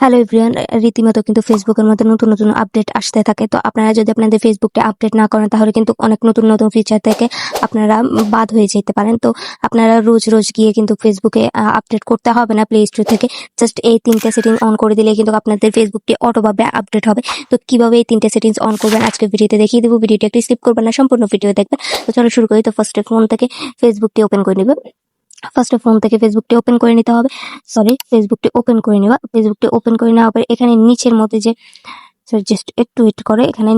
Hello everyone, রীতিমতো কিন্তু ফেসবুকের মধ্যে নতুন নতুন আপডেট আসতে থাকে। তো আপনারা যদি আপনাদের ফেসবুকটা আপডেট না করেন তাহলে কিন্তু অনেক নতুন নতুন ফিচার থেকে আপনারা বাদ হয়ে যেতে পারেন। তো আপনারা রোজ রোজ গিয়ে কিন্তু ফেসবুকে আপডেট করতে হবে না প্লে স্টোর থেকে। জাস্ট এই ৩টে সেটিং অন করে দিলে কিন্তু আপনাদের ফেসবুকটি অটোভাবে আপডেট হবে। তো কিভাবে এই ৩টে সেটিংস অন করবেন আজকে ভিডিওতে দেখিয়ে দেবো। ভিডিওটি একটু স্কিপ করবেন না, সম্পূর্ণ ভিডিও দেখবেন। তো চলো শুরু করি। তো ফার্স্টে ফোন থেকে ফেসবুকটি ওপেন করে নেবেন। ফার্স্টে ফোন থেকে ফেসবুকটি ওপেন করে নিতে হবে। ফেসবুকটি ওপেন করে নেওয়া। ফেসবুকটি ওপেন করে নেওয়ার পরে এখানে নিচের মধ্যে যে জাস্ট একটু ওয়েট করে, এখানে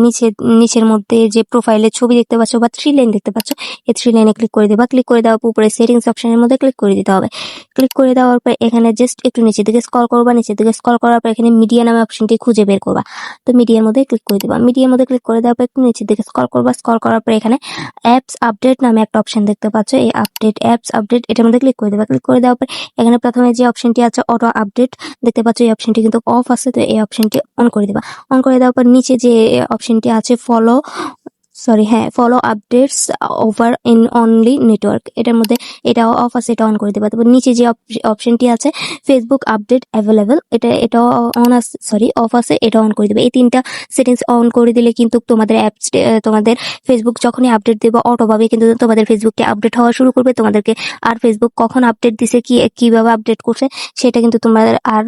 নিচের মধ্যে যে প্রোফাইলের ছবি দেখতে পাচ্ছ বা 3 লাইন দেখতে পাচ্ছ, এই 3 লাইনে ক্লিক করে দেবা। ক্লিক করে দেওয়ার পর উপরে সেটিংস অপশনের মধ্যে ক্লিক করে দিতে হবে। ক্লিক করে দেওয়ার পর এখানে জাস্ট একটু নিচের দিকে স্ক্রল করবা। নিচের দিকে স্ক্রল করার পর এখানে মিডিয়া নামে অপশনটি খুঁজে বের করবা। তো মিডিয়ার মধ্যে ক্লিক করে দিবা। মিডিয়ার মধ্যে ক্লিক করে দেওয়ার পর একটু নিচের দিকে স্ক্রল করবা। স্ক্রল করার পর এখানে অ্যাপস আপডেট নামে একটা অপশন দেখতে পাচ্ছ, এই অ্যাপস আপডেট এটার মধ্যে ক্লিক করে দেবা। ক্লিক করে দেওয়ার পর এখানে প্রথমে যে অপশনটি আছে অটো আপডেট দেখতে পাচ্ছ, এই অপশনটি কিন্তু অফ আছে। তো এই অপশনটি অন করে দিবা। অন করে দেওয়ার পর নিচে যে অপশনটি আছে follow updates over in only network, এটার মধ্যে এটা অফ আছে, এটা অন করে দেবা। তারপর নিচে যে অপশনটি আছে ফেসবুক আপডেট অ্যাভেলেবল, এটাও অন আছে, অফ আছে, এটা অন করে দেবে। এই 3টা সেটিংস অন করে দিলে কিন্তু তোমাদের অ্যাপস তোমাদের ফেসবুক যখনই আপডেট দেবে অটোভাবে কিন্তু তোমাদের ফেসবুককে আপডেট হওয়া শুরু করবে। তোমাদেরকে আর ফেসবুক কখন আপডেট দিছে, কিভাবে আপডেট করছে সেটা কিন্তু তোমাদের আর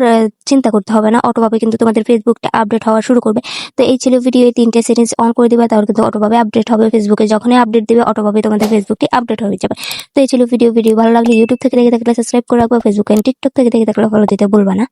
চিন্তা করতে হবে না। অটোভাবে কিন্তু তোমাদের ফেসবুকটা আপডেট হওয়া শুরু করবে। তো এই ছিল ভিডিও, এই 3টে সেটিংস অন করে দিবা, তাহলে কিন্তু অটোভাবে আপডেট হবে। ফেসবুকে যখনই আপডেট দিবে অটোভাবে তোমাদের ফেসবুকটি আপডেট হয়ে যাবে। তো এই ছিল ভিডিও ভালো লাগলে ইউটিউব থেকে দেখে থাকলে সাবস্ক্রাইব করে রাখবো, ফেসবুক এন্ড টিকটক থেকে দেখে থাকলে ফলো দিতে ভুলবা না।